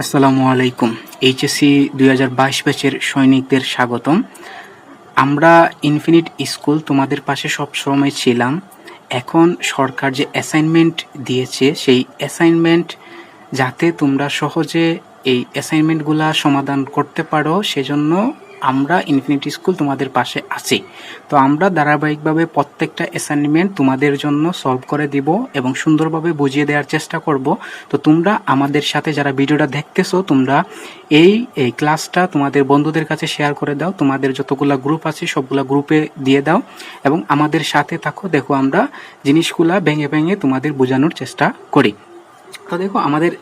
আসসালামু আলাইকুম। এইচএসসি 2022 ব্যাচের সৈনিকদের স্বাগতম। আমরা ইনফিনিট স্কুল তোমাদের পাশে সবসময় ছিলাম। এখন সরকার যে অ্যাসাইনমেন্ট দিয়েছে সেই অ্যাসাইনমেন্ট যাতে তোমরা সহজে এই অ্যাসাইনমেন্টগুলা সমাধান করতে পারো সেজন্য আমরা ইনফিনিটি স্কুল তোমাদের পাশে আছি। তো আমরা ধারাবাহিকভাবে প্রত্যেকটা অ্যাসাইনমেন্ট তোমাদের জন্য সলভ করে দিব এবং সুন্দরভাবে বুঝিয়ে দেওয়ার চেষ্টা করব। তো তোমরা আমাদের সাথে যারা ভিডিওটা দেখতেছো তোমরা এই ক্লাসটা তোমাদের বন্ধুদের কাছে শেয়ার করে দাও, তোমাদের যতগুলা গ্রুপ আছে সবগুলা গ্রুপে দিয়ে দাও এবং আমাদের সাথে থাকো। দেখো আমরা জিনিসগুলা ভেঙে ভেঙে তোমাদের বোঝানোর চেষ্টা করি। তো দেখো আমাদের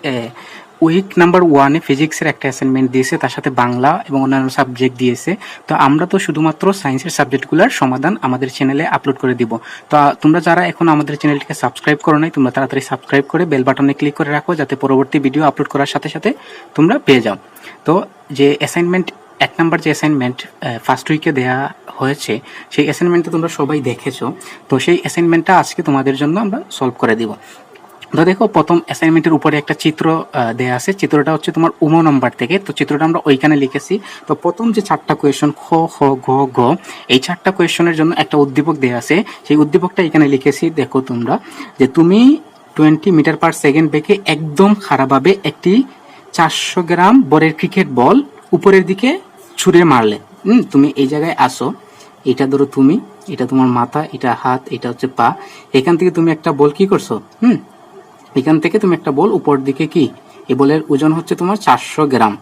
উইক নাম্বার 1-এ ফিজিক্সের একটা অ্যাসাইনমেন্ট দিয়েছে, তার সাথে বাংলা এবং অন্যান্য সাবজেক্ট দিয়েছে। তো আমরা তো শুধুমাত্র সায়েন্সের সাবজেক্টগুলোর সমাধান আমাদের চ্যানেলে আপলোড করে দিব। তো তোমরা যারা এখন আমাদের চ্যানেলটিকে সাবস্ক্রাইব করো নাই তোমরা তাড়াতাড়ি সাবস্ক্রাইব করে বেল বাটনে ক্লিক করে রাখো যাতে পরবর্তী ভিডিও আপলোড করার সাথে সাথে তোমরা পেয়ে যাও। তো যে অ্যাসাইনমেন্ট 1 নাম্বার যে অ্যাসাইনমেন্ট ফার্স্ট উইকে দেওয়া হয়েছে সেই অ্যাসাইনমেন্টটা তোমরা সবাই দেখেছো। তো সেই অ্যাসাইনমেন্টটা আজকে তোমাদের জন্য আমরা সলভ করে দিব। তো দেখো প্রথম অ্যাসাইনমেন্টের উপরে একটা চিত্র দেয়া আছে, চিত্রটা হচ্ছে তোমার উমো নাম্বার থেকে। তো চিত্রটা আমরা ওইখানে লিখেছি। তো প্রথম যে 4টা কোয়েশন খ খ গ ঘ এই 4টা কোয়েশনের জন্য একটা উদ্দীপক দেয়া আছে, সেই উদ্দীপকটা এখানে লিখেছি। দেখো তোমরা যে তুমি 20 মিটার পার সেকেন্ড বেগে একদম খারাপভাবে একটি 400 গ্রাম বরের ক্রিকেট বল উপরের দিকে ছুঁড়ে মারলে। তুমি এই জায়গায় আসো, এটা ধরো তুমি, এটা তোমার মাথা, এটা হাত, এটা হচ্ছে পা। এখান থেকে তুমি একটা বল কি করছো, এখান থেকে তুমি একটা বল উপর দিকে কি, এই বলের ওজন হচ্ছে তোমার 400 গ্রাম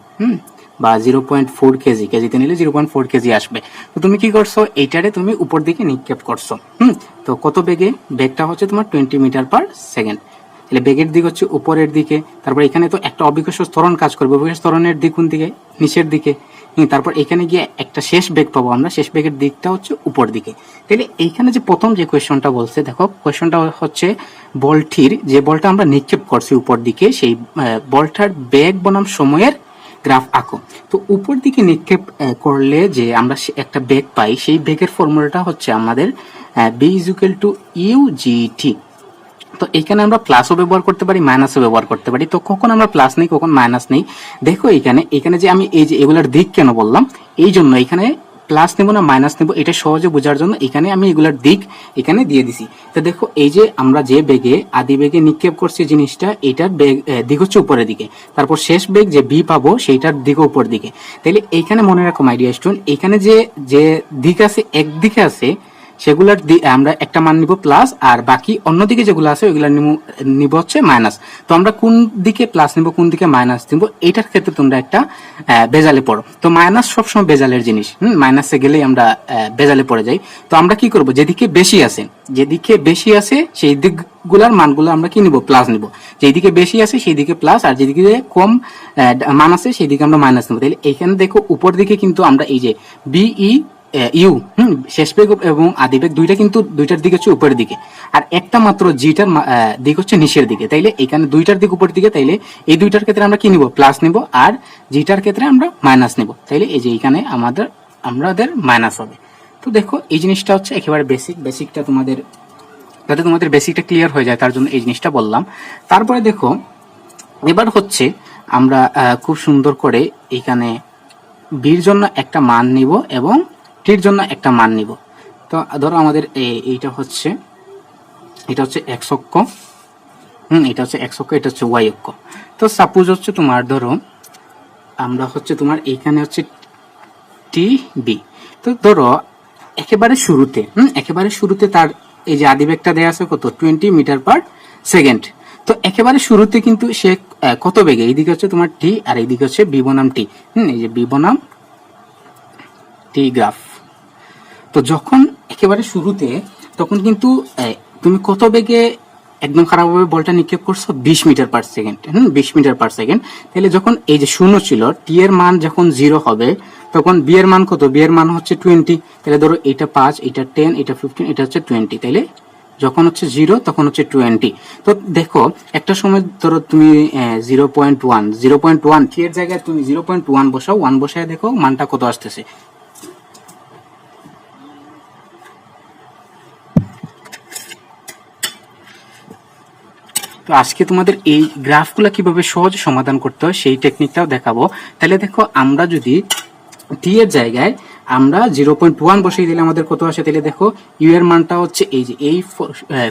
বা 0.4 কেজি, কেজিতে নিলে 0.4 কেজি আসবে। তো তুমি কি করছো, এইটারে তুমি উপর দিকে নিক্ষেপ করছো। তো কত বেগে, বেগটা হচ্ছে তোমার 20 মিটার পার সেকেন্ড। তাহলে বেগের দিক হচ্ছে উপরের দিকে। তারপর এখানে তো একটা অবিকর্ষ ত্বরণ কাজ করবে, অবিকর্ষ ত্বরণের দিক কোন দিকে, নিচের দিকে। তারপর এখানে গিয়ে একটা শেষ বেগ পাবো আমরা, শেষ বেগের দিকটা হচ্ছে উপর দিকে। তাহলে এইখানে যে প্রথম যে কোয়েশনটা বলছে, দেখো কোয়েশনটা হচ্ছে বলটির, যে বলটা আমরা নিক্ষেপ করছি উপর দিকে সেই বলটার বেগ বনাম সময়ের গ্রাফ আঁকো। তো উপর দিকে নিক্ষেপ করলে যে আমরা একটা বেগ পাই, সেই বেগের ফর্মুলাটা হচ্ছে আমাদের বি ইজ ইকুয়াল টু ইউজিটি। তো এখানে আমরা প্লাসও ব্যবহার করতে পারি, মাইনাসও ব্যবহার করতে পারি। তো কখন আমরা প্লাস নেই, কখন মাইনাস নেই। দেখো এখানে যে আমি এই যে এগুলার দিক কেন বললাম, এই জন্য এখানে প্লাস নেব না মাইনাস নেব এটা সহজে বোঝার জন্য এখানে আমি এগুলার দিক এখানে দিয়ে দিছি। তো দেখো এই যে আমরা যে বেগে আদি বেগে নিক্ষেপ করছি জিনিসটা, এটার বেগ দিক হচ্ছে উপরের দিকে। তারপর শেষ বেগ যে বি পাবো সেইটার দিক উপর দিকে। তাহলে এইখানে মনে রাখো মাই ডিয়ার স্টুডেন্ট, এখানে যে যে দিক আছে একদিকে আছে সেগুলার আমরা একটা মান নিব প্লাস, আর বাকি অন্যদিকে যেগুলো আছে ওইগুলা নিব হচ্ছে মাইনাস। তো আমরা কোন দিকে প্লাস নিব কোন দিকে মাইনাস নিব এইটার ক্ষেত্রে তোমরা একটা বেজালে পড়ো। তো মাইনাস সবসময় বেজালের জিনিস, মাইনাসে গেলেই আমরা বেজালে পড়ে যাই। তো আমরা কি করব, যেদিকে বেশি আছে, যেদিকে বেশি আছে সেই দিকগুলার মানগুলো আমরা কি নিব, প্লাস নিব। যেদিকে বেশি আছে সেই দিকে প্লাস, আর যেদিকে কম মান আছে সেই দিকে আমরা মাইনাস নিব। তাহলে এইখানে দেখো উপর দিকে কিন্তু আমরা এই যে বিই ইউ শেষ বেগ এবং আদি বেগ দুইটা কিন্তু দুইটার দিক হচ্ছে উপরের দিকে, আর একটা মাত্র জিটার দিক হচ্ছে নিচের দিকে। তাইলে এখানে দুইটার দিক উপরের দিকে, তাইলে এই দুইটার ক্ষেত্রে আমরা কি নিব, প্লাস নিব, আর জিটার ক্ষেত্রে আমরা মাইনাস নিব। তাইলে এই যে এখানে আমাদের মাইনাস হবে। তো দেখো এই জিনিসটা হচ্ছে একেবারে বেসিকটা তোমাদের, যাতে তোমাদের বেসিকটা ক্লিয়ার হয়ে যায় তার জন্য এই জিনিসটা বললাম। তারপরে দেখো এবার হচ্ছে আমরা খুব সুন্দর করে এখানে বির জন্য একটা মান নিব এবং টির জন্য একটা মান নিব। তো ধরো আমাদের এটা হচ্ছে এক্স অক্ষ, এটা হচ্ছে এক্স অক্ষ, এটা হচ্ছে ওয়াই অক্ষ। তো সাপোজ হচ্ছে তোমার ধরো আমরা হচ্ছে তোমার এইখানে হচ্ছে টি বি। তো ধরো একেবারে শুরুতে তার এই যে আদিবেগটা দেয়া আছে কত, 20 মিটার পার সেকেন্ড। তো একেবারে শুরুতে কিন্তু সে কত বেগে, এইদিকে হচ্ছে তোমার টি আর এইদিকে হচ্ছে বি বনাম টি, এই যে বি বনাম টি গ্রাফ। তো যখন একেবারে শুরুতে তখন কিন্তু তুমি কত বেগে একদম খারাপভাবে বলটা নিক্ষেপ করছো, 20 meter per second. 20 meter per second. তাহলে যখন এই যে শূন্য ছিল, টি এর মান যখন 0 হবে তখন বি এর মান কত, বি এর মান হচ্ছে 20। তাহলে ধরো এটা 5, এটা 10, এটা 15, এটা হচ্ছে 20। তাইলে যখন হচ্ছে 0 তখন হচ্ছে 20। তো দেখো একটা সময় ধরো তুমি 0.1 টি এর জায়গায় তুমি 0.1 বসাও, 1 বসায় দেখো মানটা কত আসতেছে। তো আজকে তোমাদের এই গ্রাফগুলো কিভাবে সহজ সমাধান করতে হয় সেই টেকনিকটাও দেখাবো। তাহলে দেখো, আমরা যদি টি এর জায়গায় আমরা 0.1 বসিয়ে দিলে আমাদের কত আসে, তাহলে দেখো ইউ এর মানটা হচ্ছে এই যে এই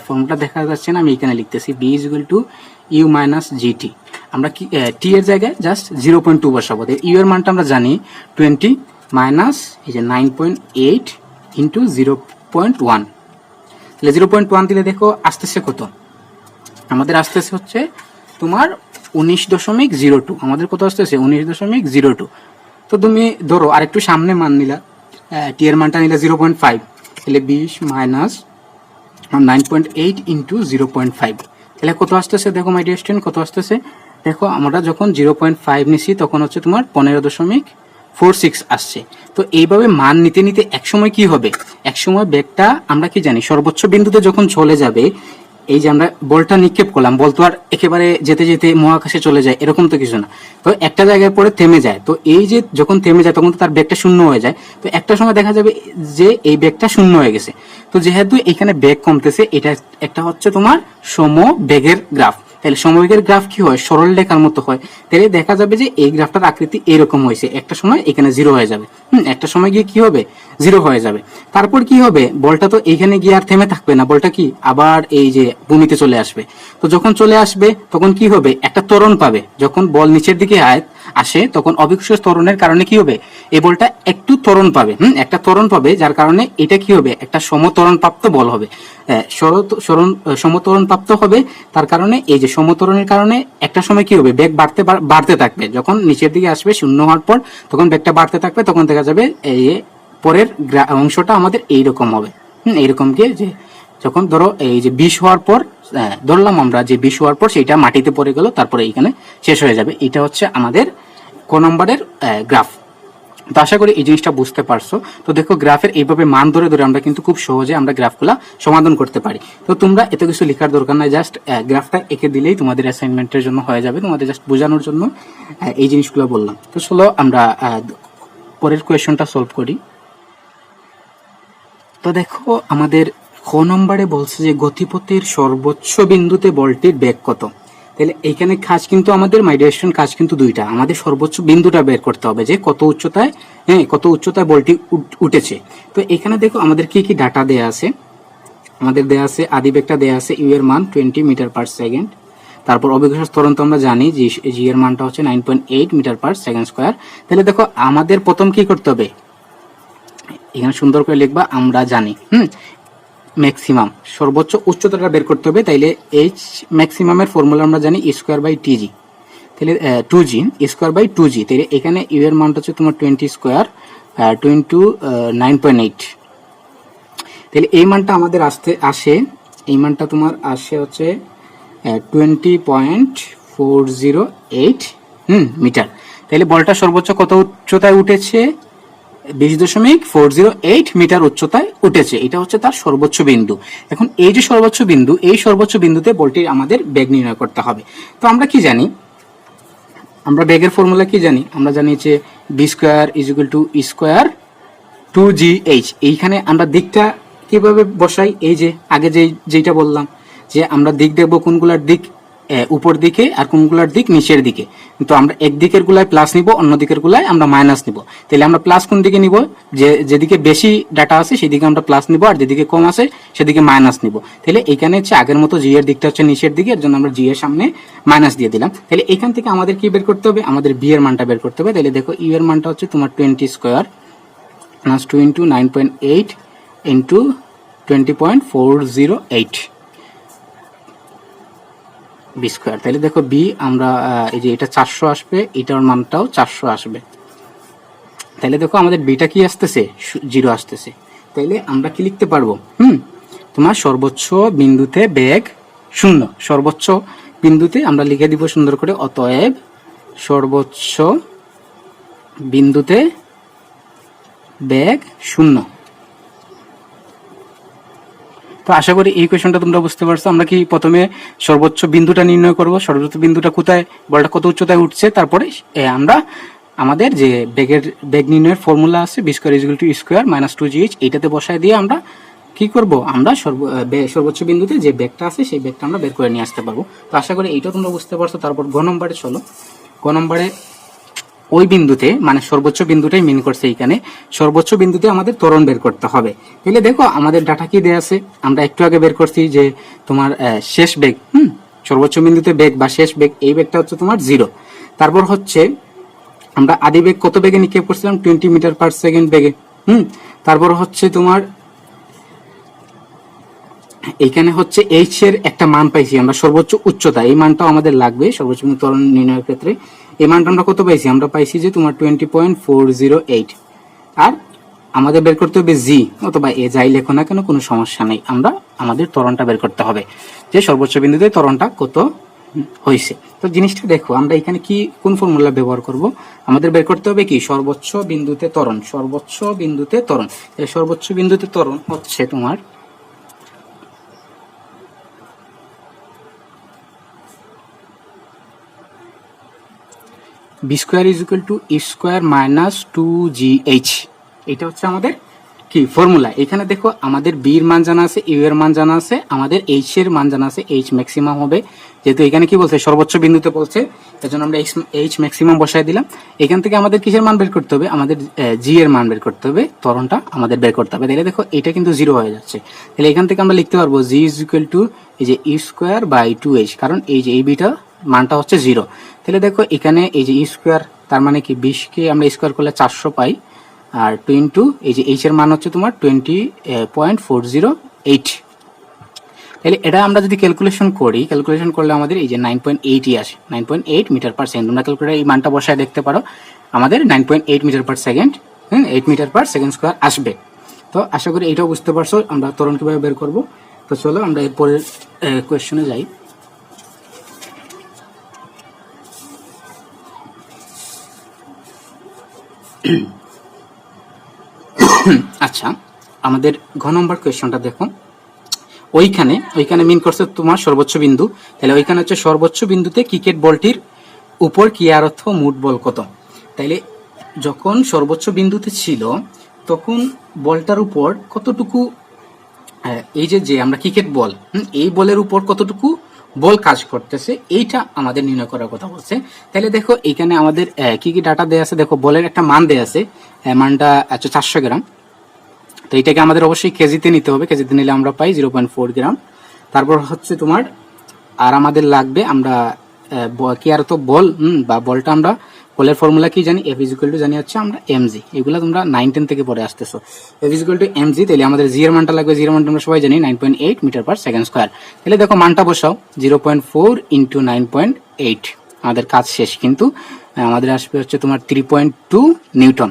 ফর্মুলা দেখা যাচ্ছে না, আমি এখানে লিখতেছি v is equal to u minus g t. আমরা কি টি এর জায়গায় জাস্ট 0.2 বসাবো। ইউ এর মানটা আমরা জানি 20 মাইনাস এই যে 9.8 ইন্টু 0.1, তাহলে 0.1 দিলে দেখো আসতেছে কত, আমাদের আসতেছে হচ্ছে তোমার 19.02। আমাদের কত আসতেছে 19.02। তো তুমি ধরো আরেকটু সামনে মান নিলা, টি এর মানটা নিলে 0.5, তাহলে 20 মাইনাস 9.8 ইন্টু 0.5, তাহলে কত আসতেছে দেখো মাই ডিয়ার স্টুডেন্ট, কত আসতেছে দেখো। আমরা যখন 0.5 নিছি তখন হচ্ছে তোমার 15.46 আসছে। তো এইভাবে মান নিতে নিতে একসময় কি হবে, একসময় ব্যাগটা আমরা কি জানি সর্বোচ্চ বিন্দুতে যখন চলে যাবে, এই যে আমরা বলটা নিক্ষেপ করলাম, বল তো আর একেবারে যেতে যেতে মহাকাশে চলে যায় এরকম তো কিছু না, তো একটা জায়গায় পরে থেমে যায়। তো এই যে যখন থেমে যায় তখন তো তার বেগটা শূন্য হয়ে যায়। তো একটা সময় দেখা যাবে যে এই বেগটা শূন্য হয়ে গেছে। তো যেহেতু এখানে বেগ কমতেছে, এটা একটা হচ্ছে তোমার সম বেগের গ্রাফ। তাহলে সমবেগের গ্রাফ কি হয়, সরল রেখার মতো হয়। তাহলে দেখা যাবে যে এই গ্রাফটার আকৃতি এরকম হয়েছে, একটা সময় এখানে জিরো হয়ে যাবে, একটা সময় গিয়ে কি হবে জিরো হয়ে যাবে। তারপর কি হবে, বলটা তো এইখানে গিয়ে আর থেমে থাকবে না, বলটা কি আবার এই যে ভূমিতে চলে আসবে। তো যখন চলে আসবে তখন কি হবে, একটা ত্বরণ পাবে। যখন বল নিচের দিকে আসে তখন অভিকর্ষ ত্বরণের কারণে কি হবে, এই বলটা একটু ত্বরণ পাবে, একটা ত্বরণ পাবে, যার কারণে এটা কি হবে, একটা সমত্বরণ প্রাপ্ত বল হবে। সমত্বরণ প্রাপ্ত হবে, তার কারণে এই যে সমত্বরণের কারণে একটা সময় কি হবে, বেগ বাড়তে থাকবে। যখন নিচের দিকে আসবে শূন্য হওয়ার পর তখন বেগটা বাড়তে থাকবে, তখন দেখা যাবে এই পরের অংশটা আমাদের এইরকম হবে। এইরকম কি যে যখন ধরো এই যে 20 হওয়ার পর ধরলাম আমরা যে 20 হওয়ার পর সেটা মাটিতে পড়ে গেল, তারপরে এইখানে শেষ হয়ে যাবে। এটা হচ্ছে আমাদের ক নম্বরের গ্রাফ। তো আশা করি এই জিনিসটা বুঝতে পারছো। তো দেখো, গ্রাফের এইভাবে মান ধরে ধরে আমরা কিন্তু খুব সহজে আমরা গ্রাফগুলা সমাধান করতে পারি। তো তোমরা এত কিছু লেখার দরকার নাই, জাস্ট গ্রাফটা এঁকে দিলেই তোমাদের অ্যাসাইনমেন্টের জন্য হয়ে যাবে। তোমাদের জাস্ট বোঝানোর জন্য এই জিনিসগুলো বললাম। তো চলো আমরা পরের কোয়েশনটা সলভ করি। তো দেখো, আমাদের খ নম্বরে বলছে যে গতিপথের সর্বোচ্চ বিন্দুতে বলটির বেগ কত। তাহলে এইখানে কাজ কিন্তু আমাদের মাইগ্রেশন কাজ কিন্তু দুইটা, আমাদের সর্বোচ্চ বিন্দুটা বের করতে হবে যে কত উচ্চতায়, কত উচ্চতায় বলটি উঠেছে। তো এখানে দেখো আমাদের কি কি ডাটা দেয়া আছে, আমাদের দেয়া আছে আদি বেগটা দেয়া আছে ইউ এর মান 20 মিটার পার সেকেন্ড। তারপর অভিকর্ষ ত্বরণ তো আমরা জানি যে জি এর মানটা হচ্ছে 9.8 মিটার পার সেকেন্ড স্কোয়ার। তাহলে দেখো আমাদের প্রথম কি করতে হবে, এখানে সুন্দর করে লিখবা, আমরা জানি ম্যাক্সিমাম সর্বোচ্চ উচ্চতাটা বের করতে হবে। তাইলে এইচ ম্যাক্সিমামের ফর্মুলা আমরা জানি স্কোয়ার বাই টিজি, তাহলে 2g স্কোয়ার বাই 2g। তাহলে এখানে ইউ এর মানটা হচ্ছে তোমার 20 স্কোয়ার 9.8। তাহলে এই মানটা আমাদের আসে, এই মানটা তোমার আসে হচ্ছে 20.408 মিটার। তাহলে বলটা সর্বোচ্চ কত উচ্চতায় উঠেছে, 20.408 মিটার উচ্চতায় উঠেছে। এটা হচ্ছে তার সর্বোচ্চ বিন্দু। এখন এই যে সর্বোচ্চ বিন্দু, এই সর্বোচ্চ বিন্দুতে বলটির আমাদের বেগ নির্ণয় করতে হবে। তো আমরা কি জানি, আমরা বেগের ফর্মুলা কি জানি, আমরা জানি যে v square is equal to u square 2gh। এইখানে আমরা দিকটা কিভাবে বসাই, এই যে আগে যেটা বললাম যে আমরা দিক দেখবো কোনগুলার দিক উপর দিকে আর কোনগুলার দিক নিচের দিকে। তো আমরা এক দিকের গুলায় প্লাস নিব, অন্য দিকের গুলায় আমরা মাইনাস নিব। তাহলে আমরা প্লাস কোন দিকে নিব, যেদিকে বেশি ডাটা আছে সেদিকে আমরা প্লাস নিব, আর যেদিকে কম আছে সেদিকে মাইনাস নিব। তাহলে এখানে হচ্ছে আগের মতো জি এর দিকটা হচ্ছে নিচের দিকে, এর জন্য আমরা জি এর সামনে মাইনাস দিয়ে দিলাম। তাহলে এখান থেকে আমাদের কি বের করতে হবে, আমাদের বি এর মানটা বের করতে হবে। তাহলে দেখো ইউ এর মানটা হচ্ছে তোমার 20 square plus 2 into 9.8 into 20.408 v square. তাহলে দেখো বি আমরা এই যে এটা 400 আসবে, এটার মানটাও 400 আসবে। তাহলে দেখো আমাদের বিটা কি আসতেছে, 0 আসতেছে। তাইলে আমরা কি লিখতে পারবো, তোমার সর্বোচ্চ বিন্দুতে বেগ 0। সর্বোচ্চ বিন্দুতে আমরা লিখে দিব সুন্দর করে, অতএব সর্বোচ্চ বিন্দুতে বেগ 0। তো আশা করি এই কোয়েশনটা তোমরা বুঝতে পারছো। আমরা কি প্রথমে সর্বোচ্চ বিন্দুটা নির্ণয় করব, সর্বোচ্চ বিন্দুটা কোথায়, বলটা কত উচ্চতায় উঠছে, তারপরে আমরা আমাদের যে বেগ নির্ণয়ের ফর্মুলা আছে v square is equal to square minus 2gh, এইটাতে বসায় দিয়ে আমরা কি করব আমরা সর্বোচ্চ বিন্দুতে যে বেগটা আছে সেই বেগটা আমরা বের করে নিয়ে আসতে পারবো। তো আশা করি এইটা তোমরা বুঝতে পারছো। তারপর গ নম্বরে চলো। গ নম্বরে ওই বিন্দুতে মানে সর্বোচ্চ বিন্দুটাই মিন করছে এখানে, সর্বোচ্চ বিন্দুতে আমাদের ত্বরণ বের করতে হবে। তাহলে দেখো আমাদের ডাটা কি দেয়া আছে, আমরা একটু আগে বের করছি যে তোমার শেষ বেগ, সর্বোচ্চ বিন্দুতে বেগ বা শেষ বেগ, এই বেগটা হচ্ছে তোমার 0। তারপর হচ্ছে আমরা আদি বেগ কত বেগে নিক্ষেপ করছিলাম, 20 মিটার পার সেকেন্ড বেগে। তারপর হচ্ছে তোমার এইখানে হচ্ছে এইচ এর একটা মান পাইছি আমরা, সর্বোচ্চ উচ্চতা, এই মানটাও আমাদের লাগবে সর্বোচ্চ ত্বরণ নির্ণয়ের ক্ষেত্রে। এই মানটা আমরা কত পাইছি, আমরা পাইছি যে তোমার 20.408। আর আমাদের বের করতে হবে জি অথবা এ, যাই লেখো না কেন কোনো সমস্যা নেই, আমরা আমাদের ত্বরণটা বের করতে হবে যে সর্বোচ্চ বিন্দুতে ত্বরণটা কত হয়েছে। তো জিনিসটা দেখো আমরা এখানে কি কোন ফর্মুলা ব্যবহার করব, আমাদের বের করতে হবে কি সর্বোচ্চ বিন্দুতে ত্বরণ। সর্বোচ্চ বিন্দুতে ত্বরণ, সর্বোচ্চ বিন্দুতে ত্বরণ হচ্ছে তোমার v square is equal to u square minus 2gh। এটা হচ্ছে আমাদের কি ফর্মুলা। এখানে দেখো আমাদের বি এর মান জানা আছে, ইউ এর মান জানা আছে, আমাদের এইচ এর মান জানা আছে, এইচ ম্যাক্সিমাম হবে যেহেতু এখানে কি বলছে সর্বোচ্চ বিন্দুতে বলছে, এজন্য আমরা এইচ ম্যাক্সিমাম বসায় দিলাম। এখান থেকে আমাদের কিসের মান বের করতে হবে, আমাদের জি এর মান বের করতে হবে, ত্বরণটা আমাদের বের করতে হবে। তাহলে দেখো এটা কিন্তু 0 হয়ে যাচ্ছে, তাহলে এখান থেকে আমরা লিখতে পারবো জি ইজ ইকুয়াল টু এই যে ই স্কোয়ার বাই 2h, কারণ এই যে এই বিটা মানটা হচ্ছে 0। তাহলে দেখো এখানে এই যে ই স্কোয়ার তার মানে কি 20 কে আমরা স্কোয়ার করলে 400 পাই, আর 2 ইন্টু এই যে এইচ এর মান হচ্ছে তোমার 20.408। তাহলে এটা আমরা যদি ক্যালকুলেশন করি, ক্যালকুলেশন করলে আমাদের এই যে 9.8ই আসে, 9.8 মিটার পার সেকেন্ড। তোমরা ক্যালকুলেটর এই মানটা বসায় দেখতে পারো, আমাদের 9.8 meter per second, 8 meter per second square আসবে। তো আশা করি এইটাও বুঝতে পারছো আমরা ত্বরণ কিভাবে বের করব। তো চলো আমরা এরপরের কোয়েশ্চনে যাই। আচ্ছা, আমাদের ঘ নম্বর কোয়েশ্চনটা দেখো। ওইখানে মিন করছে তোমার সর্বোচ্চ বিন্দু, তাহলে ওইখানে হচ্ছে সর্বোচ্চ বিন্দুতে ক্রিকেট বলটির উপর ক্রিয়ারত মোট বল কত। তাইলে যখন সর্বোচ্চ বিন্দুতে ছিল তখন বলটার উপর কতটুকু, এই যে আমরা ক্রিকেট বল, এই বলের উপর কতটুকু বল কাজ করতেছে এইটা আমাদের নির্ণয় করার কথা বলছে। তাহলে দেখো এখানে আমাদের কি কি ডাটা দেয়া আছে, দেখো বলের একটা মান দেয়া আছে, মানটা 400 গ্রাম। তো এটাকে আমাদের অবশ্যই কেজিতে নিতে হবে, কেজিতে নিলে আমরা পাই 0.4 গ্রাম। তারপর হচ্ছে তোমার আর আমাদের লাগবে আমরা কি আর তো বল বা বলটা আমরা বলের ফর্মুলা কি জানি, এফ ইজ ইকুয়াল টু জানি হচ্ছে আমরা এমজি, এগুলো তোমরা 9-10 থেকে পড়ে আসতেছো। F is equal to M G, তাহলে আমাদের জি এর মানটা লাগবে, জি এর মানটা আমরা সবাই জানি 9.8 মিটার পার সেকেন্ড স্কোয়ার। তাহলে দেখো মানটা বসাও 0.4 ইন্টু 9.8, আমাদের কাজ শেষ। কিন্তু আমাদের আসবে হচ্ছে তোমার 3.2 নিউটন।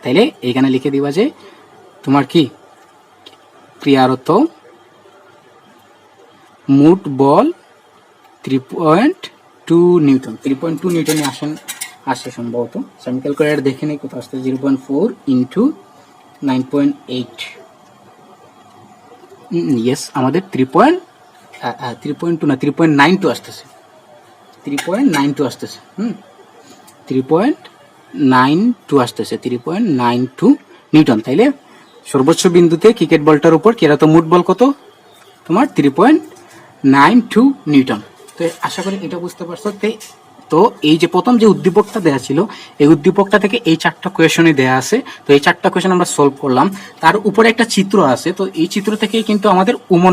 তাইলে এখানে লিখে দিবা যে তোমার কি ক্রিয়ারত মোট বল 3.2 নিউটন, 3.2 নিউটনে আসে সম্ভবত। আমি ক্যালকুলেটর দেখে নিই কত আসছে, 0.4 ইন্টু 9.8, ইয়েস আমাদের 3.2 না 3.92 আসতেছে, 3.92 আসতেছে, 3.92 আসতেছে, 3.92 নিউটন। তাইলে সর্বোচ্চ বিন্দুতে ক্রিকেট বলটার উপর ক্রিয়ারত মোট বল কত তোমার 3.92 নিউটন। তো আশা করি এটা বুঝতে পারছো। তো এই যে প্রথম যে উদ্দীপকটা দেওয়া ছিল এই উদ্দীপকটা থেকে এই 4টা কোয়েশনই দেওয়া আছে। তো এই 4টা কোয়েশন আমরা সলভ করলাম, তার উপরে একটা চিত্র আছে। তো এই চিত্র থেকে কিন্তু আমাদের উমো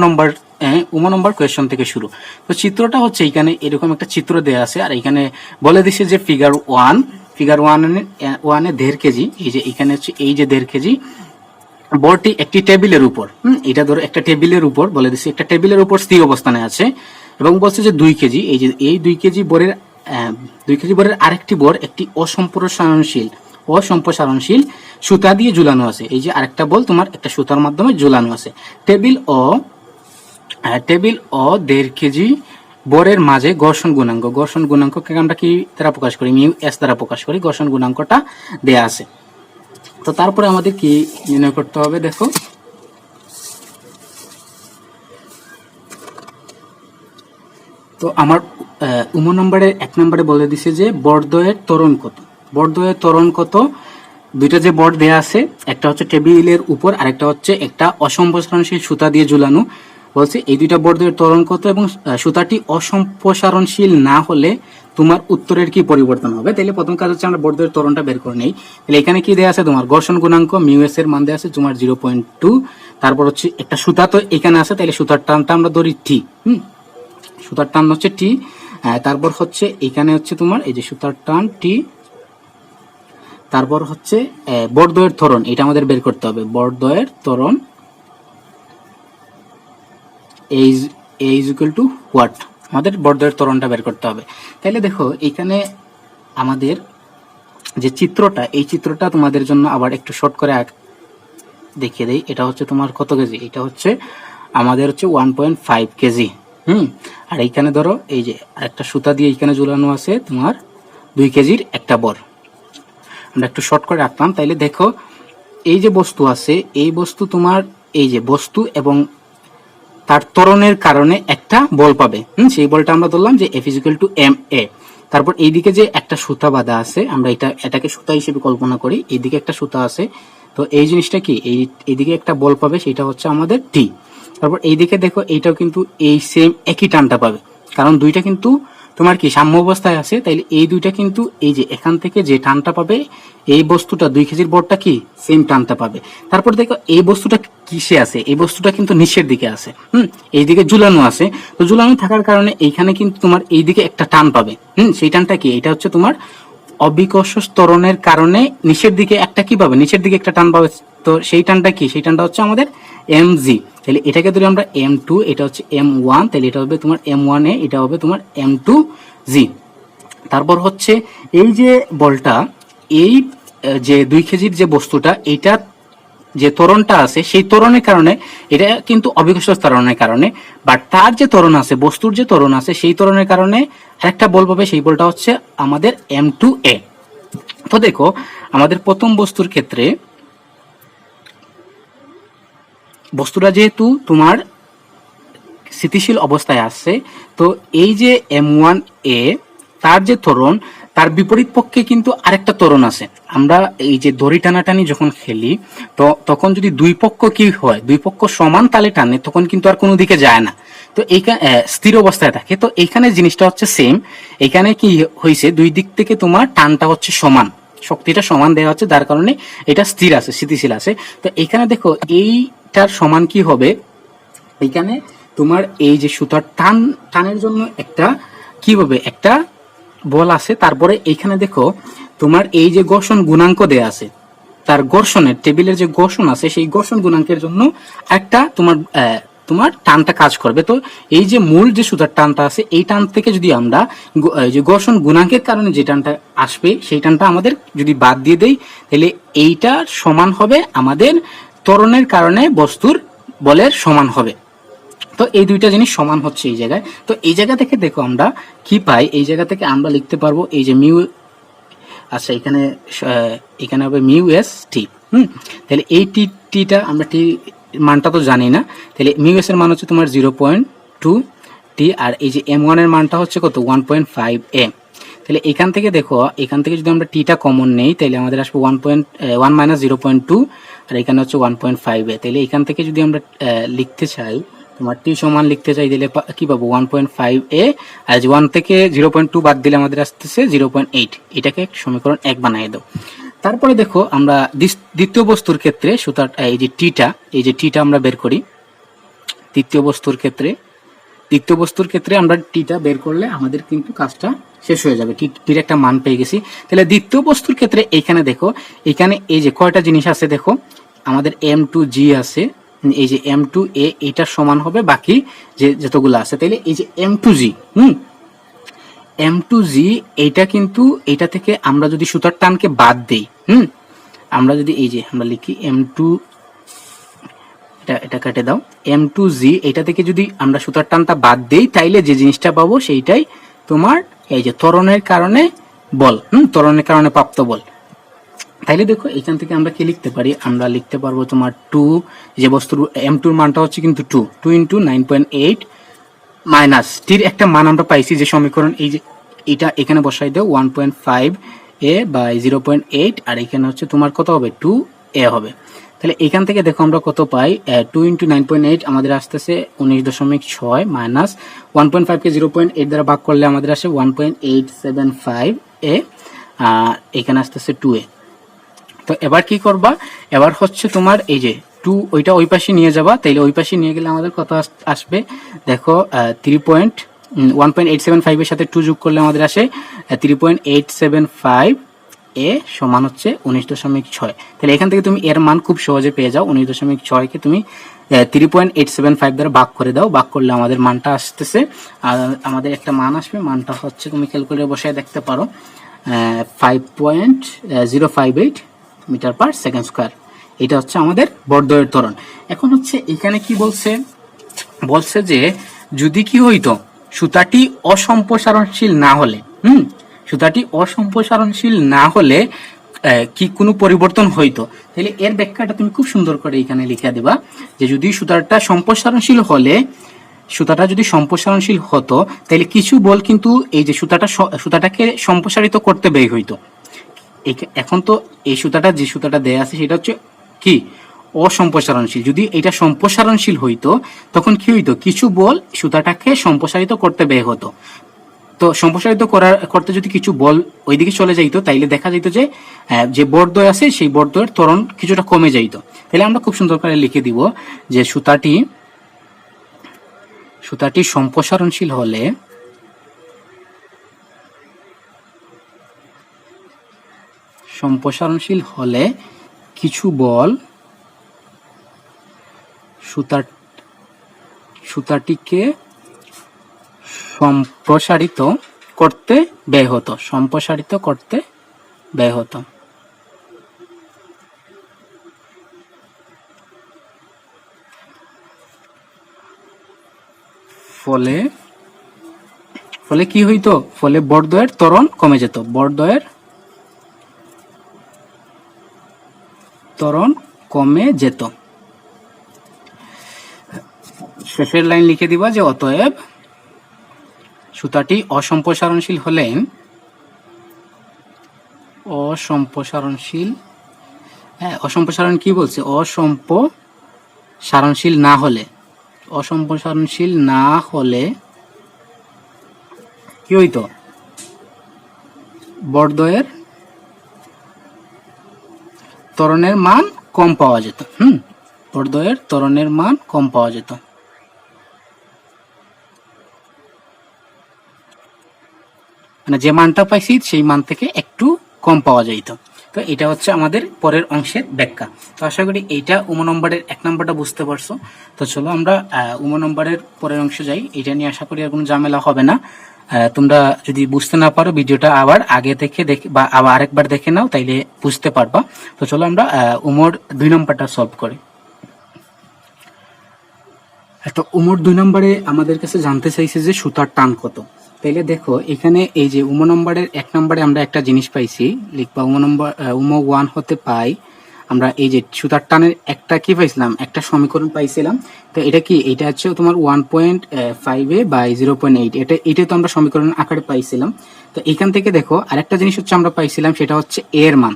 নম্বর কোয়েশন থেকে শুরু। তো চিত্রটা হচ্ছে এখানে এরকম একটা চিত্র দেওয়া আছে, আর এখানে বলে দিছে যে ফিগার 1 1-এ 1.5 কেজি, এই যে এখানে হচ্ছে এই যে 1.5 কেজি বলটি একটি টেবিলের উপর, এটা ধরো একটা টেবিলের উপর বলে দিচ্ছে, একটা টেবিলের উপর স্থির অবস্থানে আছে এবং বলছে যে 2 কেজি, এই যে এই 2 কেজি বরের 2 কেজি বরের আরেকটি বর একটি অসম্প্রসারণশীল সুতা দিয়ে ঝুলানো আছে। এই যে আরেকটা বল তোমার একটা সুতার মাধ্যমে ঝুলানো আছে। টেবিল ও 1.5 কেজি বরের মাঝে ঘর্ষণ গুণাঙ্ককে আমরা কি দ্বারা প্রকাশ করি, মিউ এস দ্বারা প্রকাশ করি, ঘর্ষণ গুণাঙ্কটা দেয়া আছে। তো তারপরে আমাদের কি নির্ণয় করতে হবে, দেখো তো আমার উম নম্বরে 1 নম্বরে বলে দিছে যে বর্দয়ের ত্বরণ কত, দুইটা যে বর্ড দেয়া আছে, একটা হচ্ছে টেবিলের উপর আর একটা হচ্ছে একটা অসম্প্রসারণশীল সুতা দিয়ে ঝুলানো। বলছে এই দুইটা বর্ডের ত্বরণ কত এবং সুতাটি অসম্প্রসারণশীল না হলে তোমার উত্তরের কি পরিবর্তন হবে। তাহলে প্রথম কাজ হচ্ছে আমরা বর্ডের ত্বরণটা বের করে নেই। তাহলে এখানে কি দেয়া আছে, তোমার ঘর্ষণ গুণাঙ্ক মিউ এর মান দেয়া আছে তোমার 0.2। তারপর হচ্ছে একটা সুতা তো এখানে আছে, তাহলে সুতার টানটা আমরা ধরি টি। সুতার টান হচ্ছে টি। তারপর হচ্ছে এখানে হচ্ছে তোমার এই যে সুতার টান টি। তারপর হচ্ছে বর্ডদ্বয়ের ত্বরণ, এটা আমাদের বের করতে হবে। বর্ডদ্বয়ের ত্বরণ ইজ ইকুয়াল টু হোয়াট, আমাদের বর্ডদ্বয়ের ত্বরণটা বের করতে হবে। তাহলে দেখো এখানে আমাদের যে চিত্রটা, এই চিত্রটা তোমাদের জন্য আবার একটু শর্ট করে দেখিয়ে দেই। এটা হচ্ছে তোমার কত কেজি, এটা হচ্ছে আমাদের হচ্ছে 1.5 কেজি। আর এইখানে ধরো এই যে একটা সুতা দিয়ে এইখানে ঝুলানো আছে তোমার 2 কেজির একটা বর। আমরা একটু শর্ট করে রাখলাম। তাইলে দেখো এই যে বস্তু আছে, এই বস্তু তোমার এই যে বস্তু এবং তার ত্বরণের কারণে একটা বল পাবে। সেই বলটা আমরা ধরলাম যে F = ma। তারপর এইদিকে যে একটা সুতা বাঁধা আছে, আমরা এটাকে সুতা হিসেবে কল্পনা করি। এইদিকে একটা সুতা আছে, তো এই জিনিসটা কি, এইদিকে একটা বল পাবে, সেটা হচ্ছে আমাদের টি। তারপর এইদিকে দেখো এইটাও কিন্তু এই সেম একই টানটা পাবে, কারণ দুইটা কিন্তু তোমার কি সাম্য অবস্থায় আছে। তাইলে এই দুইটা কিন্তু এই যে এখান থেকে যে টানটা পাবে, এই বস্তুটা 2 কেজির বরটা কি সেম টানটা পাবে। তারপর দেখো এই বস্তুটা কিসে আছে, এই বস্তুটা কিন্তু নিচের দিকে আছে, এইদিকে ঝুলানো আছে। তো ঝুলানো থাকার কারণে এইখানে কিন্তু তোমার এইদিকে একটা টান পাবে। সেই টানটা কি, এটা হচ্ছে তোমার অবিকর্ষ ত্বরণের কারণে নিচের দিকে একটা কি পাবে, নিচের দিকে একটা টান পাবে। তো সেই টানটা কি, সেই টানটা হচ্ছে আমাদের mg। তাহলে এটাকে ধরে আমরা m2, এটা হচ্ছে m1, তাহলে এটা হবে তোমার m1a, এটা হবে তোমার m2g। তারপর হচ্ছে এই যে বলটা, এই যে 2 কেজির যে বস্তুটা, এইটা যে ত্বরণটা আছে, সেই ত্বরণের কারণে, এটা কিন্তু অবিকর্ষ ত্বরণের কারণে, বাট তার যে ত্বরণ আছে, বস্তুর যে ত্বরণ আছে, সেই ত্বরণের কারণে আরেকটা বল পাবে, সেই বলটা হচ্ছে আমাদের m2a। তো দেখো আমাদের প্রথম বস্তুর ক্ষেত্রে বস্তুটা যেহেতু তোমার স্থিতিশীল অবস্থায় আছে, তো এই যে m1a তার যে ত্বরণ, তার বিপরীত পক্ষে কিন্তু আরেকটা ত্বরণ আছে। আমরা এই যে দড়ি টানাটানি যখন খেলি, তো তখন যদি দুই পক্ষ কি হয়, দুই পক্ষ সমান তালে টানে, তখন কিন্তু আর কোনো দিকে যায় না, তো এইখানে স্থির অবস্থায় থাকে। তো এইখানে জিনিসটা হচ্ছে সেম। এখানে কি হয়েছে, দুই দিক থেকে তোমার টানটা হচ্ছে সমান, শক্তিটা সমান দেওয়া হচ্ছে, যার কারণে এটা স্থির আছে, স্থিতিশীল আছে। তো এখানে দেখো এইটার সমান কি হবে, এখানে তোমার এই যে সুতার টানের জন্য একটা কি হবে, একটা বল আছে। তারপরে এইখানে দেখো তোমার এই যে ঘর্ষণ গুণাঙ্ক দেয়া আছে, তার ঘর্ষণের টেবিলের যে ঘর্ষণ আছে, সেই ঘর্ষণ গুণাঙ্কের জন্য একটা তোমার টানটা কাজ করবে। তো এই যে মূল যে সুতার টানটা আছে, এই টান থেকে যদি আমরা যে ঘর্ষণ গুণাঙ্কের কারণে যে টানটা আসবে, সেই টানটা আমাদের যদি বাদ দিয়ে দেই, তাহলে এইটা সমান হবে আমাদের ত্বরণের কারণে বস্তুর বলের সমান হবে। তো এই দুইটা জিনিস সমান হচ্ছে এই জায়গায়। তো এই জায়গা থেকে দেখো আমরা কি পাই, এই জায়গা থেকে আমরা লিখতে পারবো এই যে মিউ, আচ্ছা এখানে হবে মিউ এস টি। তাহলে এই টিটা আমরা টি মানটা তো জানি না, তাহলে মিউ এস এর মান হচ্ছে তোমার 0.2 টি, আর এই যে m1 এর মানটা হচ্ছে কত 1.5 a। তাহলে এখান থেকে দেখো, এখান থেকে যদি আমরা টিটা কমন নেই, তাহলে আমাদের আসবে 1 মাইনাস 0.2, আর এখানে হচ্ছে 1.5 a। তাহলে এখান থেকে যদি আমরা লিখতে চাই, তোমার টি সমান লিখতে চাই, দিলে কি পাবো 1.5 a, আর 1 থেকে 0.2 বাদ দিলে আমাদের আসতেছে 0.8। এটাকে সমীকরণ 1 বানিয়ে দাও। তারপরে দেখো আমরা দ্বিতীয় বস্তুর ক্ষেত্রে সুতার এই যে টিটা আমরা বের করি। দ্বিতীয় বস্তুর ক্ষেত্রে আমরা টিটা বের করলে আমাদের কিন্তু কাজটা শেষ হয়ে যাবে, টির একটা মান পেয়ে গেছি। তাহলে দ্বিতীয় বস্তুর ক্ষেত্রে এইখানে দেখো, এখানে এই যে কয়টা জিনিস আছে দেখো, আমাদের m2g আছে, এই যে m2a এটা সমান হবে বাকি যে যতগুলো আছে। তাইলে এই যে m2g এইটা কিন্তু এইটা থেকে আমরা যদি সুতার টানকে বাদ দেই, আমরা যদি এই যে আমরা লিখি m2, এটা কেটে দাও, m2g এটা থেকে যদি আমরা সুতার টানটা বাদ দেই, তাইলে যে জিনিসটা পাবো সেইটাই তোমার এই যে ত্বরণের কারণে বল, ত্বরণের কারণে প্রাপ্ত বল। তাইলে দেখো এখান থেকে আমরা কি লিখতে পারি, আমরা লিখতে পারবো তোমার 2, যে বস্তুর m2 এর মানটা হচ্ছে কিন্তু 2 ইন্টু 9.8 মাইনাস টির একটা মান আমরা পাইছি যে সমীকরণ, এই যে এটা এখানে বসাই দাও 1.5 এ বাই 0.8, আর এখানে হচ্ছে তোমার কত হবে 2a হবে। তাহলে এখান থেকে দেখো আমরা কত পাই, 2 × 9.8 আমাদের আসতেছে 19.6 মাইনাস 1.5কে 0.8 দ্বারা ভাগ করলে আমাদের আসে 1.875 এ, এখানে আসতেছে 2a। তো এবার কি করবা, এবার হচ্ছে তোমার এই যে 2 ওইটা ওই পাশে নিয়ে যাবা, তাইলে ওই পাশে নিয়ে গেলে আমাদের কত আসবে দেখো 1.875 এর সাথে 2 যোগ করলে আমাদের আসে 3.875 এ সমান হচ্ছে 19.6। তাহলে এখান থেকে তুমি এর মান খুব সহজে পেয়ে যাও। 19.6 কে তুমি 3.875 দ্বারা ভাগ করে দাও, ভাগ করলে আমাদের মানটা আসতেছে, আর আমাদের একটা মান আসবে, মানটা হচ্ছে তুমি ক্যালকুলেটরে বসায় দেখতে পারো 5.058 মিটার পার সেকেন্ড স্কয়ার। এটা হচ্ছে আমাদের বর্ধয়ের ত্বরণ। এখন হচ্ছে এখানে কি বলছে, বলছে যে যদি কি হইতো সুতাটি অসম্প্রসারণশীল না হলে, সুতাটি অসম্প্রসারণশীল না হলে কি কোনো পরিবর্তন হইতো, তাহলে এর ব্যাখ্যাটা তুমি খুব সুন্দর করে এখানে লিখে দিবা যে যদি সুতাটা সম্প্রসারণশীল হলে, সুতাটা যদি সম্প্রসারণশীল হতো তাহলে কিছু বল কিন্তু এই যে সুতাটাকে সম্প্রসারিত করতে ব্যয় হইতো। এখন তো এই সুতাটা যে সুতাটা দেয়া আছে সেটা হচ্ছে কি অসম্প্রসারণশীল। যদি এটা সম্প্রসারণশীল হইতো তখন কি হইতো, কিছু বল সুতাটাকে সম্প্রসারিত করতে ব্যয় হতো। তো সম্প্রসারিত করতে যদি কিছু বল ওইদিকে চলে যাইতো তাইলে দেখা যাইতো যে যে বর্ধয় আছে সেই বর্ধয়ের ত্বরণ কিছুটা কমে যাইতো। তাহলে আমরা খুব সুন্দর করে লিখে দিব যে সুতাটি সম্প্রসারণশীল হলে কিছু বল সুতাটিকে সম্প্রসারিত করতে ব্যয় হতো, ফলে কি হইতো, ফলে বর্ধয়ের ত্বরণ কমে যেত, শেষের লাইন লিখে দিবা যে অতএব সুতাটি অসম্প্রসারণশীল হলে অসম্প্রসারণ কি বলছে, অসম্প্রসারণশীল না হলে কি হইতো, বর্ধয়ের ত্বরণের মান কম পাওয়া যেত। বর্ধয়ের ত্বরণের মান কম পাওয়া যেত। মানে যে মানটা পাইছি সেই মান থেকে একটু কম পাওয়া যাইতো। তো এটা হচ্ছে আমাদের পরের অংশের ব্যাখ্যা। তো আশা করি এইটা উম নম্বরের 1 নম্বরটা বুঝতে পারছো। তো চলো আমরা উম নম্বরের পরের অংশে যাই। এটা নিয়ে আশা করি আর কোনো ঝামেলা হবে না। তোমরা যদি বুঝতে না পারো ভিডিওটা আবার আগে থেকে দেখে বা আবার আরেকবার দেখে নাও, তাইলে বুঝতে পারবা। তো চলো আমরা উমর 2 নম্বরটা সলভ করি। তো উমর 2 নম্বরে আমাদের কাছে জানতে চাইছে যে সুতার টান কত। তাইলে দেখো এখানে এই যে উম নম্বরের 1 নম্বরে আমরা একটা জিনিস পাইছি, লিখবা উম 1 হতে পাই আমরা এই যে সুতার টানের একটা কি পাইছিলাম, একটা সমীকরণ পাইছিলাম। তো এটা কি, এটা হচ্ছে তোমার 1.5a বাই 0.8, এটা তো আমরা সমীকরণ আকারে পাইছিলাম। তো এখান থেকে দেখো আরেকটা জিনিস হচ্ছে আমরা পাইছিলাম, সেটা হচ্ছে a এর মান,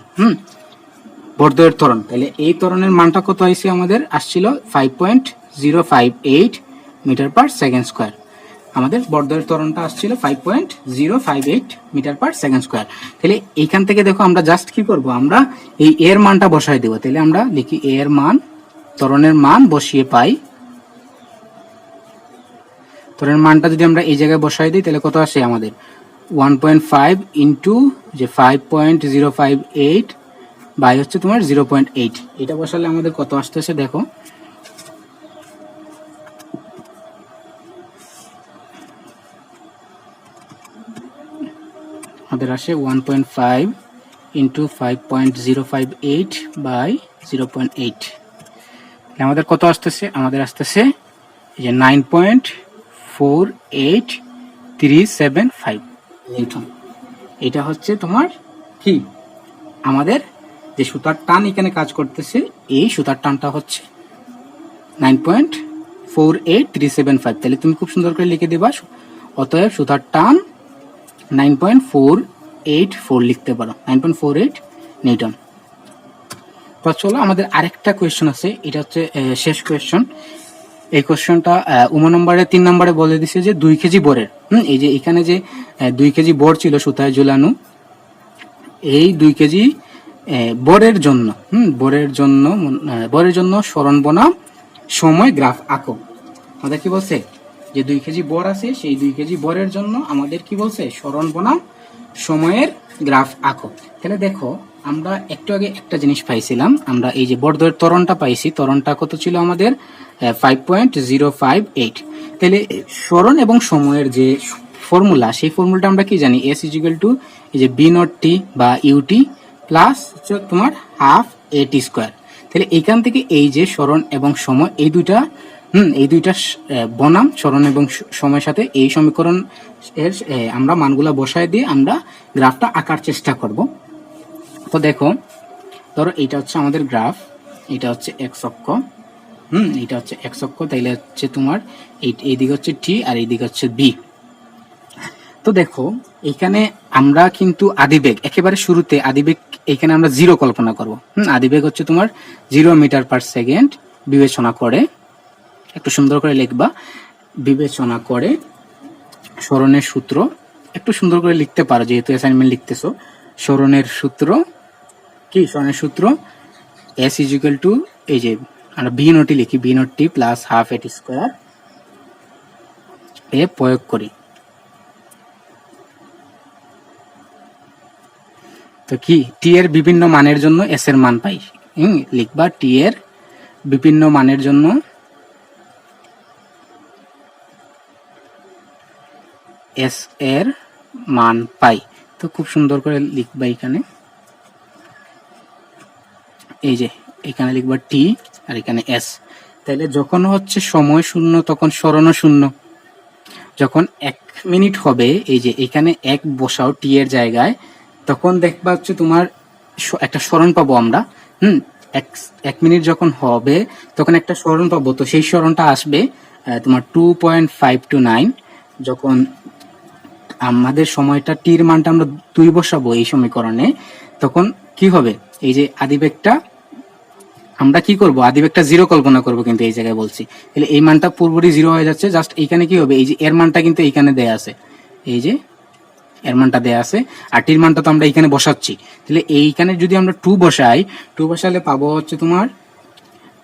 বর্ধয়ের ত্বরণ। তাহলে এই ত্বরণের মানটা কত আইছে, আমাদের আসছিল 5.058 মিটার পার সেকেন্ড স্কয়ার। আমাদের বর্ধয়ের ত্বরণটা আসছিল 5.058 মিটার পার সেকেন্ড স্কয়ার। তাহলে এইখান থেকে দেখো আমরা জাস্ট কি করব, আমরা এই এর মানটা বসাই দেব। তাহলে আমরা লিখি এ এর মান, ত্বরণের মান বসিয়ে পাই। ত্বরণের মানটা যদি আমরা এই জায়গায় বসাই দিই তাহলে কত আসে আমাদের 1.5 ইন্টু যে 5.058 বাই হচ্ছে তোমার 0.8। এটা বসালে আমাদের কত আসতেছে দেখো, আমাদের আসে 1.5 ইন্টু 5.058 বাই 0.8। আমাদের কত আসতেছে, আমাদের আসতেছে এই যে 9.48375 নিউটন। এটা হচ্ছে তোমার কি, আমাদের যে সুতার টান এখানে কাজ করতেছে, এই সুতার টানটা হচ্ছে 9.48375। তাহলে তুমি খুব সুন্দর করে লিখে দিবা, অতএব সুতার টান 9.4 9.84 লিখতে পারো, 9.48 নিউটন। তো চলো আমাদের আরেকটা কোয়েশ্চন আছে, এটা হচ্ছে শেষ কোয়েশ্চন। এই কোয়েশ্চনটা নম্বরে 3 নম্বরে বলে দিছে যে 2 কেজি বরের, এই যে এখানে যে 2 কেজি বর ছিল সুতায় ঝুলানো, এই 2 কেজি বরের জন্য বরের জন্য সরণ বনাম সময় গ্রাফ আঁকো। আমাদের কি বলছে যে 2 কেজি বর আছে, সেই 2 কেজি বরের জন্য আমাদের কি বলছে সরণ বনাম সময়ের গ্রাফ আঁকো। তাহলে দেখো আমরা একটু আগে একটা জিনিস পাইছিলাম, আমরা এই যে বর্ধের ত্বরণটা পাইছি, ত্বরণটা কত ছিল আমাদের 5.058। তাহলে সরণ এবং সময়ের যে ফর্মুলা, সেই ফর্মুলাটা আমরা কি জানি, S = এই যে B0t বা UT প্লাস হচ্ছে তোমার হাফ AT স্কোয়ার। তাহলে এইখান থেকে এই যে সরণ এবং সময় এই দুইটা বনাম সরণ এবং সময়ের সাথে এই সমীকরণ এর আমরা মানগুলা বসায় দিয়ে আমরা গ্রাফটা আঁকার চেষ্টা করব। তো দেখো ধরো এইটা হচ্ছে আমাদের গ্রাফ, এটা হচ্ছে এক্স অক্ষ, এটা হচ্ছে এক্স অক্ষ, তাইলে হচ্ছে তোমার এই দিকে হচ্ছে টি আর এই দিকে হচ্ছে বি। তো দেখো এখানে আমরা কিন্তু আদিবেগ একেবারে শুরুতে আদিবেগ এখানে আমরা 0 কল্পনা করব। আদিবেগ হচ্ছে তোমার 0 মিটার পার সেকেন্ড বিবেচনা করে, একটু সুন্দর করে লিখবা, বিবেচনা করে সরণের সূত্র একটু সুন্দর করে লিখতে পারো, যেহেতু অ্যাসাইনমেন্ট লিখতেছো। সরণের সূত্র কি, সরণের সূত্র S = এই যে আমরা B0t লিখি, B0t plus half AT square এ প্রয়োগ করি। তো কি টি এর বিভিন্ন মানের জন্য এস এর মান পাই, লিখবা টি এর বিভিন্ন মানের জন্য এস এর মান পাই। তো খুব সুন্দর করে লিখবা এখানে, এই যে এখানে লিখবা টি আর এখানে এস। তাহলে যখন হচ্ছে সময় শূন্য তখন সরণও শূন্য। যখন 1 মিনিট হবে, এই যে এখানে 1 বসাও টি এর জায়গায়, তখন দেখবা হচ্ছে তোমার একটা সরণ পাবো আমরা। 1 মিনিট যখন হবে তখন একটা সরণ পাবো, তো সেই সরণটা আসবে তোমার 2.529। যখন আমাদের সময়টা টির মানটা আমরা 2 বসাবো এই সমীকরণে, তখন কি হবে, এই যে আদিবেগটা আমরা কি করব, আদিবেগটা 0 কল্পনা করব, কিন্তু এই জায়গায় বলছি তাহলে এই মানটা পুরোপুরি 0 হয়ে যাচ্ছে। জাস্ট এইখানে কি হবে, এই যে এর মানটা কিন্তু এইখানে দেয়া আছে, এই যে এর মানটা দেয়া আছে, আর টির মানটা তো আমরা এইখানে বসাচ্ছি। তাহলে এইখানে যদি আমরা 2 বসাই, 2 বসালে পাবো হচ্ছে তোমার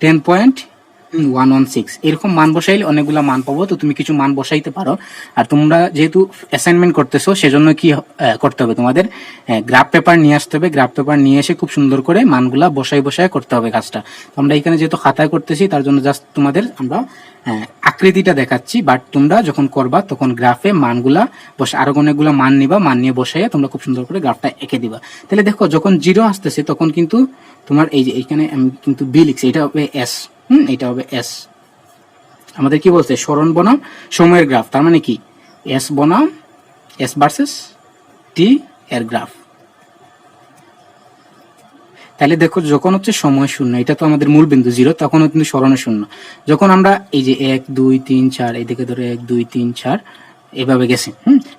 10.116। এরকম মান বসাইলে অনেকগুলা মান পাবো, তো তুমি কিছু মান বসাইতে পারো। আর তোমরা যেহেতু অ্যাসাইনমেন্ট করতেছো, সেজন্য কি করতে হবে, তোমাদের গ্রাফ পেপার নিয়ে আসতে হবে। গ্রাফ পেপার নিয়ে এসে খুব সুন্দর করে মানগুলা বসায় করতে হবে কাজটা। তো আমরা এখানে যেহেতু খাতায় করতেছি, তার জন্য জাস্ট তোমাদের আমরা আকৃতিটা দেখাচ্ছি, বাট তোমরা যখন করবা তখন গ্রাফে মানগুলা বসে আরো অনেকগুলো মান নিবা, মান নিয়ে বসাইয়া তোমরা খুব সুন্দর করে গ্রাফটা এঁকে দিবা। তাহলে দেখো যখন 0 আসতেছে তখন কিন্তু তোমার এই যে এইখানে আমি কিন্তু বি লিখছি, এটা হবে এস, এটা হবে এস। আমাদের কি বলছে, সরণ বনাম সময়ের গ্রাফ, তার মানে কি এস বনাম এস ভার্সেস টি এর গ্রাফ। তাহলে দেখো যখন হচ্ছে সময় শূন্য, এটা তো আমাদের মূল বিন্দু 0, তখন কিন্তু সরণে শূন্য। যখন আমরা এই যে 1 2 3 4 এইদিকে ধরে 1 2 3 4 এভাবে গেছে,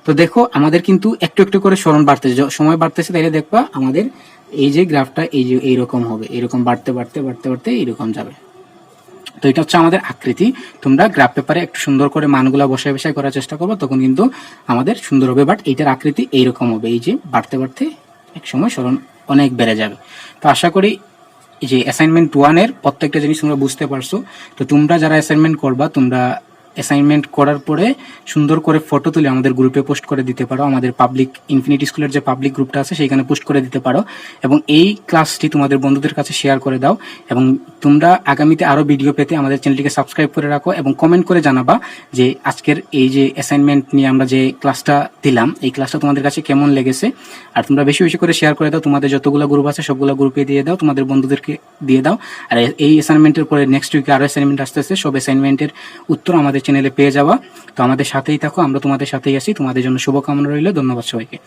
তো দেখো আমাদের কিন্তু একটু একটু করে সরণ বাড়তেছে, সময় বাড়তেছে। তাইলে দেখবা আমাদের এই যে গ্রাফটা এই যে এইরকম হবে, এরকম বাড়তে বাড়তে বাড়তে বাড়তে এইরকম যাবে। তো এটা হচ্ছে আমাদের আকৃতি। তোমরা গ্রাফ পেপারে একটু সুন্দর করে মানগুলা বসায় করার চেষ্টা করবো, তখন কিন্তু আমাদের সুন্দর হবে। বাট এইটার আকৃতি এইরকম হবে, এই যে বাড়তে বাড়তে এক সময় সরণ অনেক বেড়ে যাবে। তো আশা করি যে অ্যাসাইনমেন্ট 1 এর প্রত্যেকটা জিনিস তোমরা বুঝতে পারছো। তো তোমরা যারা অ্যাসাইনমেন্ট করবা, তোমরা অ্যাসাইনমেন্ট করার পরে সুন্দর করে ফটো তুলে আমাদের গ্রুপে পোস্ট করে দিতে পারো। আমাদের পাবলিক ইনফিনিটি স্কুলের যে পাবলিক গ্রুপটা আছে সেখানে পোস্ট করে দিতে পারো, এবং এই ক্লাসটি তোমাদের বন্ধুদের কাছে শেয়ার করে দাও। এবং তোমরা আগামীতে আরো ভিডিও পেতে আমাদের চ্যানেলটিকে সাবস্ক্রাইব করে রাখো, এবং কমেন্ট করে জানাবা যে আজকের এই যে অ্যাসাইনমেন্ট নিয়ে আমরা যে ক্লাসটা দিলাম, এই ক্লাসটা তোমাদের কাছে কেমন লেগেছে। আর তোমরা বেশি বেশি করে শেয়ার করে দাও, তোমাদের যতগুলো গ্রুপ আছে সবগুলো গ্রুপে দিয়ে দাও, তোমাদের বন্ধুদেরকে দিয়ে দাও। আর এই অ্যাসাইনমেন্টের পরে নেক্সট উইকে আরো অ্যাসাইনমেন্ট আসতেছে, সব অ্যাসাইনমেন্টের উত্তর আমাদের চ্যানেলে পেয়ে যাওয়া। তো আমাদের সাথেই থাকো, আমরা তোমাদের সাথেই আছি। তোমাদের জন্য শুভকামনা রইল। ধন্যবাদ সবাইকে।